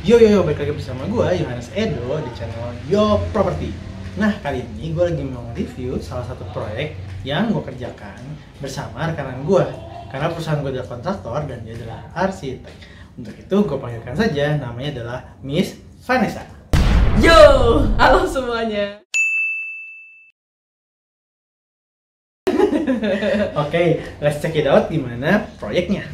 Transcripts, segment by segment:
Yo, balik lagi bersama gue, Yohanes Edo, di channel Yo Property. Nah, kali ini gue lagi mau review salah satu proyek yang gue kerjakan bersama rekanan gue. Karena perusahaan gue adalah kontraktor dan dia adalah arsitek. Untuk itu gue panggilkan saja, namanya adalah Miss Vanessa. Yo, halo semuanya. Oke, let's check it out gimana proyeknya.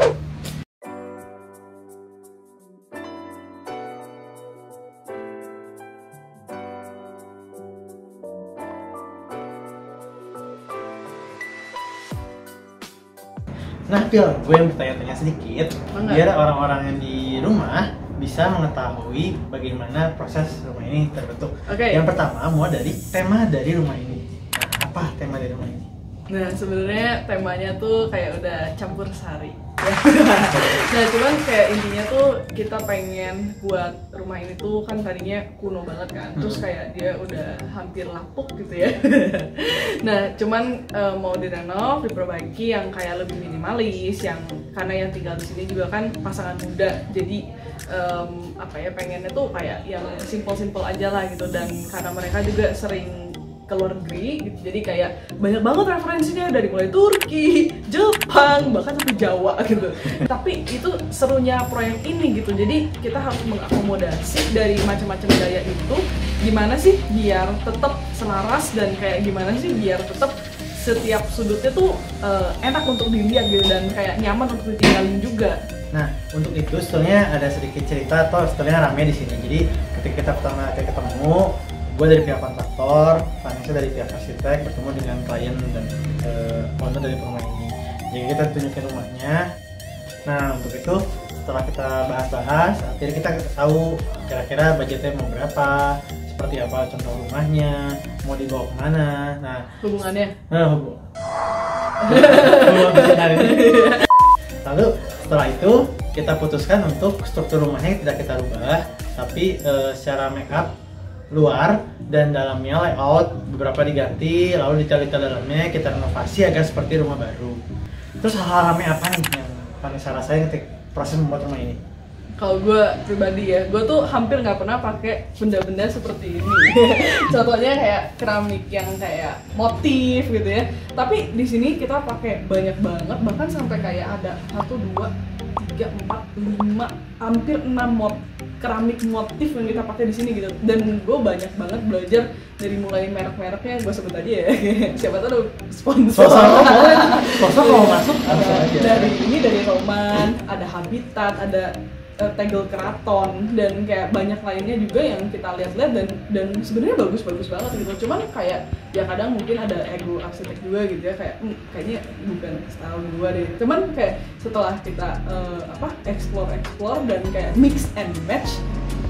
Nah, Pil, gue yang bertanya-tanya sedikit biar orang-orang yang di rumah bisa mengetahui bagaimana proses rumah ini terbentuk. Yang pertama, mau dari tema dari rumah ini. Nah, apa tema dari rumah ini? Nah, sebenarnya temanya tuh kayak udah campur sari. Nah, cuman kayak intinya tuh kita pengen buat rumah ini tuh kan tadinya kuno banget kan, terus kayak dia udah hampir lapuk gitu ya. Nah, cuman mau direnov, diperbaiki yang kayak lebih minimalis, yang karena yang tinggal di sini juga kan pasangan muda, jadi pengennya tuh kayak yang simple aja lah gitu. Dan karena mereka juga sering ke luar negeri gitu, jadi kayak banyak banget referensinya dari mulai Turki, Jepang, bahkan sampai Jawa gitu. Tapi itu serunya proyek ini gitu, jadi kita harus mengakomodasi dari macam-macam gaya itu, gimana sih biar tetap selaras dan kayak gimana sih biar tetap setiap sudutnya tuh enak untuk dilihat gitu dan kayak nyaman untuk ditinggalin juga. Nah, untuk itu sebetulnya ada sedikit cerita atau sebetulnya rame di sini. Jadi ketika kita pertama kali ketemu, gue dari pihak kontraktor, Vanessa dari pihak arsitek, bertemu dengan klien dan owner dari rumah ini. Jadi kita tunjukin rumahnya. Nah, untuk itu setelah kita bahas-bahas, akhirnya kita tahu kira-kira budgetnya mau berapa, seperti apa contoh rumahnya, mau dibawa kemana. Nah, hubungannya. Lalu setelah itu kita putuskan untuk struktur rumahnya tidak kita rubah, tapi secara make up luar dan dalamnya layout beberapa diganti, lalu detail-detail dalamnya kita renovasi agar seperti rumah baru. Terus hal-hal rame apa nih yang Vanessa rasain ketika proses membuat rumah ini? Kalau gue pribadi ya, gue tuh hampir nggak pernah pakai benda-benda seperti ini. Contohnya kayak keramik yang kayak motif gitu ya. Tapi di sini kita pakai banyak banget, bahkan sampai kayak ada 1, 2, 3, 4, 5, hampir 6 keramik motif yang kita pakai di sini gitu. Dan gue banyak banget belajar dari mulai merek-mereknya, gue sebut aja ya. Siapa tahu sponsor. Sponsor mau masuk ada dari Roman, ada Habitat, ada Tegel Keraton, dan kayak banyak lainnya juga yang kita lihat-lihat dan sebenarnya bagus banget gitu. Cuman kayak ya kadang mungkin ada ego arsitek juga gitu ya, kayak kayaknya bukan style gua deh. Cuman kayak setelah kita explore dan kayak mix and match,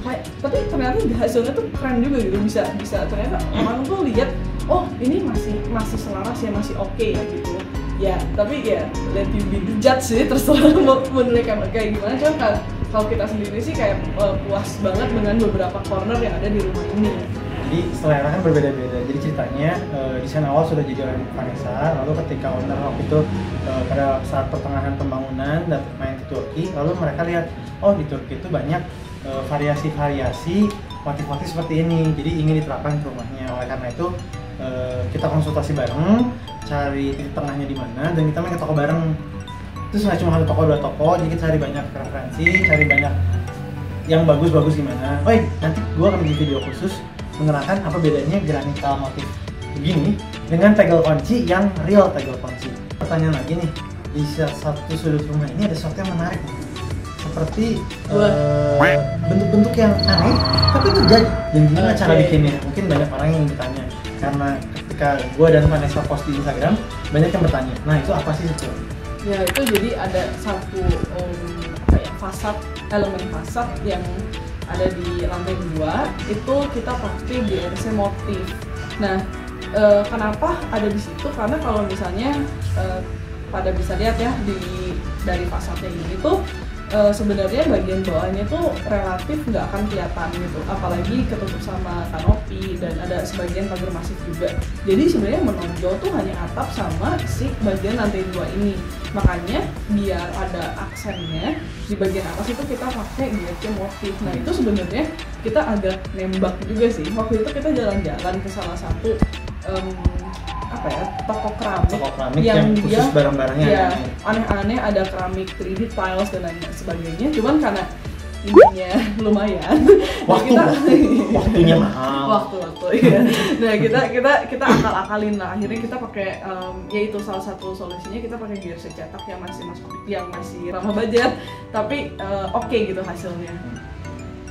kayak tapi ternyata hasilnya tuh keren juga gitu. Bisa ternyata orang tuh lihat, oh ini masih selaras ya, masih oke ya gitu. Ya, tapi ya let you be the judge sih, terserah mau menilai kayak gimana. Cuman kalau kita sendiri sih kayak puas banget dengan beberapa corner yang ada di rumah ini. Jadi selera kan berbeda-beda. Jadi ceritanya desain awal sudah jadi oleh Vanessa, lalu ketika owner waktu itu pada saat pertengahan pembangunan dan main ke Turki, lalu mereka lihat, oh di Turki itu banyak variasi-variasi motif-motif seperti ini, jadi ingin diterapkan ke rumahnya. Oleh karena itu kita konsultasi bareng, cari titik tengahnya di mana, dan kita main ke toko bareng. Terus nggak cuma 1 toko, 2 toko, jadi kita cari banyak referensi, cari banyak yang bagus-bagus gimana. Nanti gua akan bikin video khusus menerangkan apa bedanya granital motif begini dengan tegel kunci yang real tegel kunci. Pertanyaan lagi nih, di satu sudut rumah ini ada sesuatu yang menarik nih. Seperti bentuk-bentuk yang aneh, tapi itu jadi. Dan gimana cara bikinnya? Mungkin banyak orang yang bertanya. Karena ketika gua dan Vanessa post di Instagram, banyak yang bertanya, nah itu apa sih sebetulnya? Ya itu jadi ada satu elemen fasad yang ada di lantai 2 itu kita pakai BRC motif. Nah, kenapa ada di situ? Karena kalau misalnya pada bisa lihat ya dari fasadnya ini tuh sebenarnya bagian bawahnya tuh relatif nggak akan kelihatan gitu, apalagi ketutup sama kanopi dan ada sebagian pagar masif juga. Jadi sebenarnya menonjol tuh hanya atap sama si bagian lantai 2 ini. Makanya biar ada aksennya di bagian atas itu kita pakai GFC motif. Nah itu sebenarnya kita agak nembak juga sih. Waktu itu kita jalan-jalan ke salah satu toko keramik yang khusus barang-barangnya ya, aneh-aneh, ada keramik 3D tiles dan lain sebagainya. Cuman karena ininya lumayan, waktunya mahal. Waktu ya. Nah kita akal-akalin lah. Akhirnya kita pakai yaitu salah satu solusinya kita pakai GFC cetak yang masih ramah budget, tapi oke gitu hasilnya.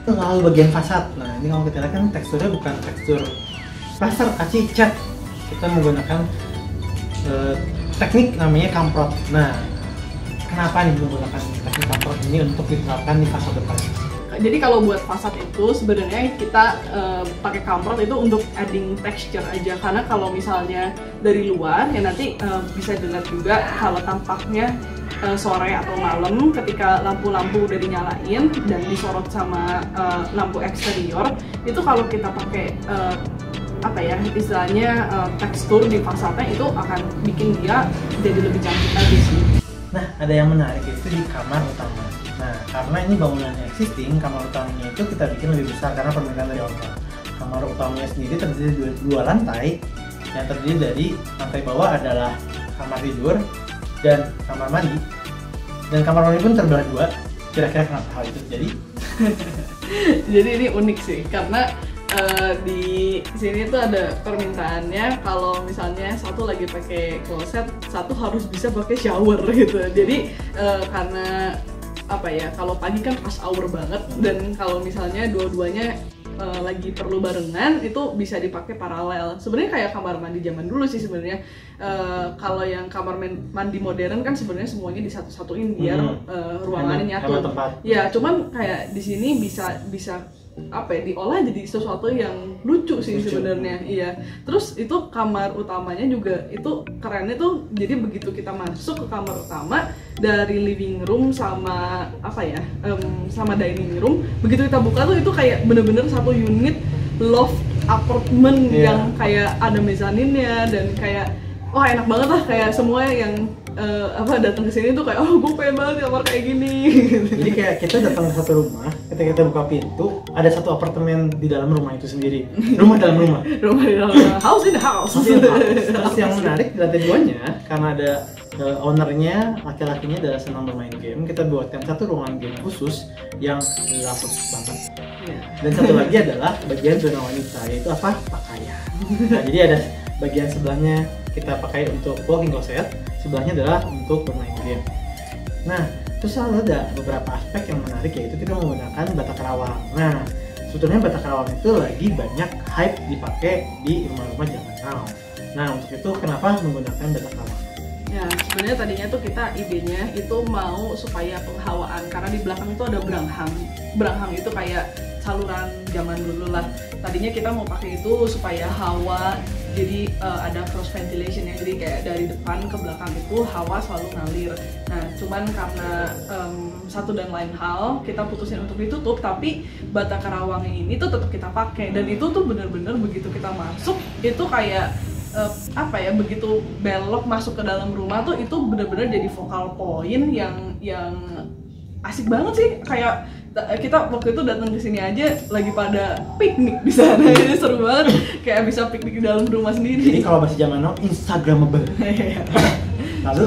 Lalu bagian fasad. Nah ini kalau kita lihat kan teksturnya bukan tekstur plaster kaci cat. Kita menggunakan teknik namanya kamprot. Nah, kenapa nih menggunakan teknik kamprot ini untuk diterapkan di fasad depan? Jadi kalau buat fasad itu sebenarnya kita pakai kamprot itu untuk adding texture aja, karena kalau misalnya dari luar ya nanti bisa dilihat juga kalau tampaknya sore atau malam ketika lampu-lampu udah dinyalain dan disorot sama lampu eksterior, itu kalau kita pakai istilahnya tekstur di fasadnya itu akan bikin dia jadi lebih cantik aja sih. Nah, ada yang menarik itu di kamar utama. Nah, karena ini bangunannya existing, kamar utamanya itu kita bikin lebih besar karena permintaan dari owner. Kamar utamanya sendiri terdiri dari dua lantai, yang terdiri dari lantai bawah adalah kamar tidur dan kamar mandi. Dan kamar mandi pun terbelah dua. Kira-kira kenapa hal itu terjadi? Jadi ini unik sih, karena di sini tuh ada permintaannya kalau misalnya satu lagi pakai kloset, satu harus bisa pakai shower gitu. Jadi karena kalau pagi kan rush hour banget, dan kalau misalnya dua-duanya lagi perlu barengan itu bisa dipakai paralel. Sebenarnya kayak kamar mandi zaman dulu sih sebenarnya. Kalau yang kamar mandi modern kan sebenarnya semuanya disatu-satuin biar ruangannya nyatu. Ya, cuman kayak di sini bisa diolah jadi sesuatu yang lucu sih sebenarnya. Iya. Terus itu kamar utamanya juga itu kerennya tuh, jadi begitu kita masuk ke kamar utama dari living room sama sama dining room, begitu kita buka tuh itu kayak bener-bener satu unit loft apartemen yang kayak ada mezaninnya dan kayak enak banget lah, kayak semua yang datang ke sini tuh kayak gue pengen banget kamar kayak gini. Jadi kayak kita datang ke satu rumah, ketika kita buka pintu ada satu apartemen di dalam rumah itu sendiri. Rumah dalam rumah. Rumah di dalam rumah. House in the house. Terus yang menarik di lantai duanya, karena ada ownernya, laki-lakinya adalah senang bermain game, kita buatkan satu ruangan game khusus yang lapis banget. Dan satu lagi adalah bagian zona wanita, yaitu pakaian. Nah, jadi ada bagian sebelahnya kita pakai untuk walking closet, sebelahnya adalah untuk bermain game. Nah, terus ada beberapa aspek yang menarik, yaitu kita menggunakan bata kerawang. Nah, sebetulnya bata kerawang itu lagi banyak hype dipakai di rumah-rumah zaman now. Nah, untuk itu kenapa menggunakan bata kerawang? Ya, sebenarnya tadinya tuh kita idenya itu mau supaya penghawaan, karena di belakang itu ada beranghang. Beranghang itu kayak saluran zaman dulu lah. Tadinya kita mau pakai itu supaya hawa, jadi ada cross ventilation ya, jadi kayak dari depan ke belakang itu hawa selalu ngalir. Nah, cuman karena satu dan lain hal kita putusin untuk ditutup, tapi bata kerawangnya ini tuh tetap kita pakai, dan itu tuh bener-bener begitu kita masuk itu kayak begitu belok masuk ke dalam rumah tuh itu bener-bener jadi focal point yang asik banget sih. Kayak kita waktu itu datang ke sini aja lagi pada piknik di sana. Jadi seru banget, kayak bisa piknik di dalam rumah sendiri. Jadi kalau bahasa zaman now instagramable. Lalu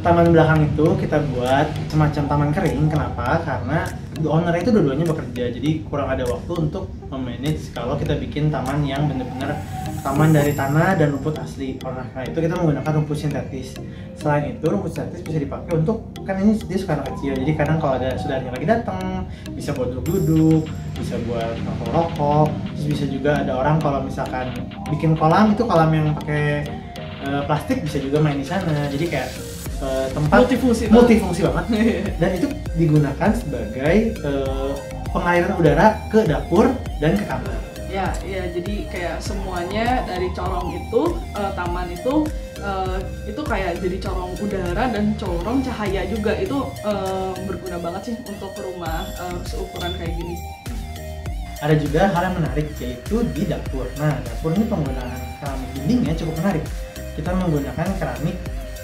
taman belakang itu kita buat semacam taman kering. Kenapa? Karena owner itu dua-duanya bekerja, jadi kurang ada waktu untuk memanage kalau kita bikin taman yang benar-benar taman dari tanah dan rumput asli. Nah, itu kita menggunakan rumput sintetis. Selain itu, rumput sintetis bisa dipakai untuk, kan ini dia suka anak kecil, jadi kadang kalau ada saudaranya lagi datang bisa buat duduk-duduk, bisa buat rokok-rokok. Terus bisa juga ada orang kalau misalkan bikin kolam, itu kolam yang pakai plastik bisa juga main di sana. Jadi kayak tempat multifungsi banget. Dan itu digunakan sebagai pengaliran udara ke dapur dan ke kamar. Ya, jadi kayak semuanya dari corong itu, taman itu kayak jadi corong udara dan corong cahaya juga. Itu berguna banget sih untuk rumah seukuran kayak gini. Ada juga hal yang menarik, yaitu di dapur. Nah, dapur ini penggunaan keramik dindingnya cukup menarik. Kita menggunakan keramik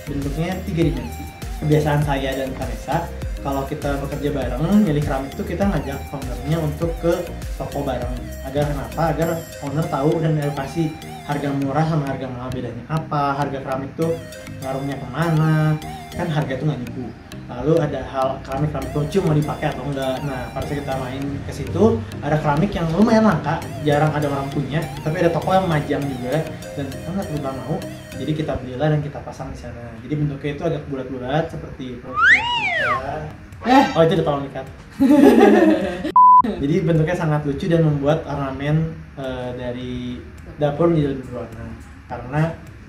bentuknya 3 dimensi. kebiasaan saya dan Vanessa, kalau kita bekerja bareng milih keramik itu kita ngajak ownernya untuk ke toko bareng. Agar kenapa? Agar owner tahu dan edukasi harga murah sama harga mahal bedanya apa, harga keramik tuh ngaruhnya kemana, kan harga tuh nggak nipu. Lalu ada hal keramik lucu mau dipakai atau enggak. Nah pada saat kita main ke situ ada keramik yang lumayan langka, jarang ada orang punya, tapi ada toko yang majang juga dan sangat kita mau. Jadi kita belilah dan kita pasang di sana. Jadi bentuknya itu agak bulat-bulat seperti kita. Oh itu udah tolong ikat. Jadi bentuknya sangat lucu dan membuat ornamen dari dapur menjadi lebih berwarna. Karena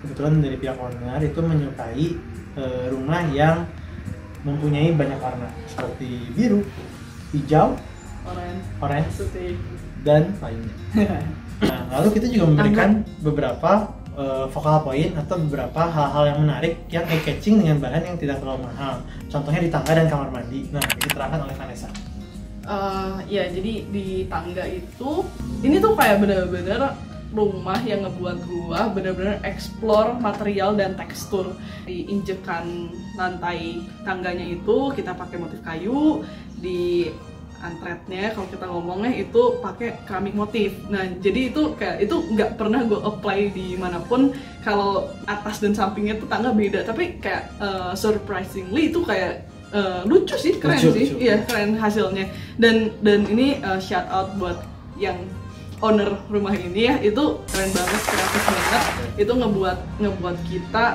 kebetulan dari pihak owner itu menyukai rumah yang mempunyai banyak warna seperti biru, hijau, orange, putih, dan lainnya. Nah, lalu kita juga memberikan beberapa vokal point atau beberapa hal-hal yang menarik yang eye-catching dengan bahan yang tidak terlalu mahal. Contohnya di tangga dan kamar mandi. Nah, diterangkan oleh Vanessa. Ya, jadi di tangga itu, ini tuh kayak bener-bener rumah yang ngebuat gua bener-bener explore material dan tekstur. Di injekan lantai tangganya itu kita pakai motif kayu, di antretnya kalau kita ngomongnya itu pakai keramik motif. Nah jadi itu kayak itu nggak pernah gue apply di manapun. Kalau atas dan sampingnya tuh tangga beda, tapi kayak surprisingly itu kayak lucu sih, keren sih. Iya keren hasilnya. Dan ini shout out buat yang owner rumah ini ya, itu keren banget, kreatif banget. Itu ngebuat kita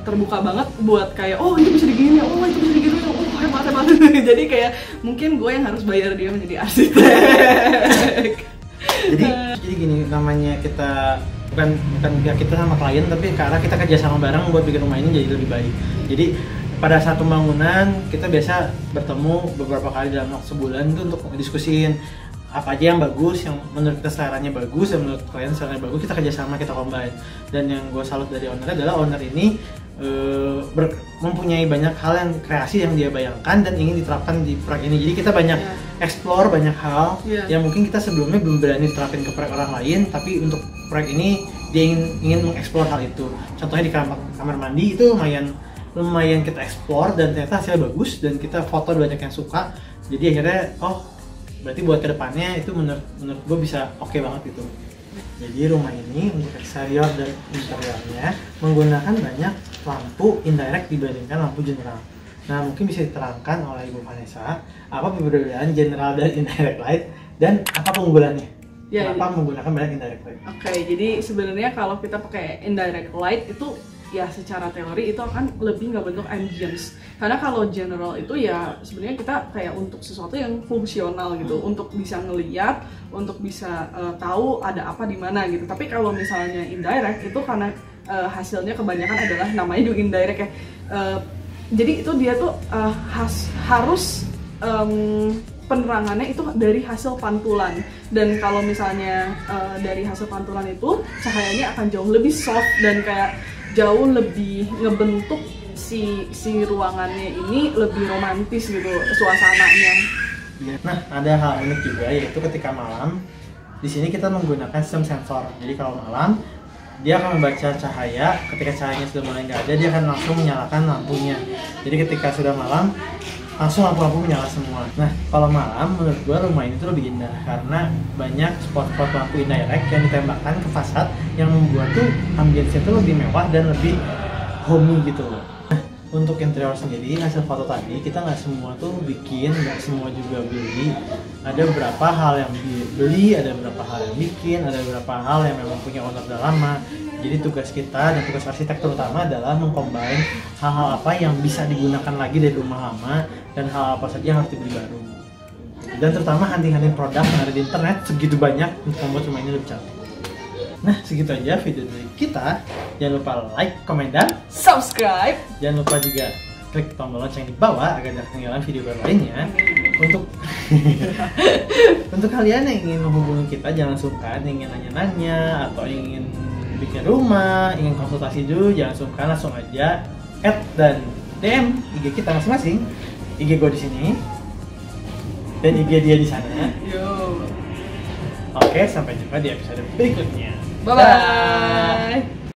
terbuka banget buat kayak oh itu bisa digini, oh itu bisa digini, oh hebat. Jadi kayak mungkin gue yang harus bayar dia menjadi arsitek. jadi gini, namanya kita bukan kita sama klien, tapi karena kita kerja sama bareng buat bikin rumah ini jadi lebih baik. Jadi pada saat pembangunan kita biasa bertemu beberapa kali dalam waktu sebulan itu untuk diskusiin apa aja yang bagus, yang menurut kita seleranya bagus dan menurut klien seleranya bagus, kita kerjasama, kita combine. Dan yang gue salut dari owner adalah owner ini mempunyai banyak hal yang kreasi yang dia bayangkan dan ingin diterapkan di proyek ini. Jadi kita banyak explore banyak hal yang mungkin kita sebelumnya belum berani terapin ke proyek orang lain, tapi untuk proyek ini dia ingin mengeksplor hal itu. Contohnya di kamar mandi itu lumayan kita explore dan ternyata hasilnya bagus dan kita foto banyak yang suka. Jadi akhirnya berarti buat kedepannya itu menurut gue bisa oke banget gitu. Jadi rumah ini untuk eksterior dan interiornya menggunakan banyak lampu indirect dibandingkan lampu general. Nah mungkin bisa diterangkan oleh Ibu Vanessa apa perbedaan general dan indirect light dan apa keunggulannya? Kenapa menggunakan banyak indirect light? Oke, jadi sebenarnya kalau kita pakai indirect light itu ya secara teori itu akan lebih nggak bentuk ambience. Karena kalau general itu ya sebenarnya kita kayak untuk sesuatu yang fungsional gitu, untuk bisa ngeliat, untuk bisa tahu ada apa di mana gitu. Tapi kalau misalnya indirect itu karena hasilnya kebanyakan adalah namanya juga indirect ya. Jadi itu dia tuh harus penerangannya itu dari hasil pantulan, dan kalau misalnya dari hasil pantulan itu cahayanya akan jauh lebih soft dan kayak jauh lebih ngebentuk si ruangannya ini lebih romantis gitu suasananya. Nah ada hal unik juga, yaitu ketika malam di sini kita menggunakan sistem sensor. Jadi kalau malam dia akan membaca cahaya, ketika cahayanya sudah mulai nggak ada dia akan langsung menyalakan lampunya. Jadi ketika sudah malam langsung lampu-lampu menyala semua. Nah kalau malam menurut gua rumah ini tuh lebih indah karena banyak spot-spot lampu indirect yang ditembakkan ke fasad yang membuat tuh ambience itu lebih mewah dan lebih homey gitu loh. Nah untuk interior sendiri hasil foto tadi kita nggak semua tuh bikin, nggak semua juga beli. Ada beberapa hal yang dibeli, ada beberapa hal yang bikin, ada beberapa hal yang memang punya owner udah lama. Jadi tugas kita dan tugas arsitek terutama adalah mengcombine hal-hal apa yang bisa digunakan lagi dari rumah lama dan hal apa saja yang harus dibeli baru. Dan terutama hunting-hunting produk yang ada di internet segitu banyak untuk membuat rumah ini lebih cantik. Nah segitu aja video dari kita. Jangan lupa like, komen, dan subscribe. Jangan lupa juga klik tombol lonceng di bawah agar tidak ketinggalan video baru lainnya. Untuk kalian yang ingin menghubungi kita jangan sungkan, ingin nanya-nanya atau ingin bikin rumah, ingin konsultasi dulu, jangan sungkan, langsung aja add dan DM IG kita masing-masing. IG gue di sini dan IG dia di sana. Oke, sampai jumpa di episode berikutnya. Bye bye.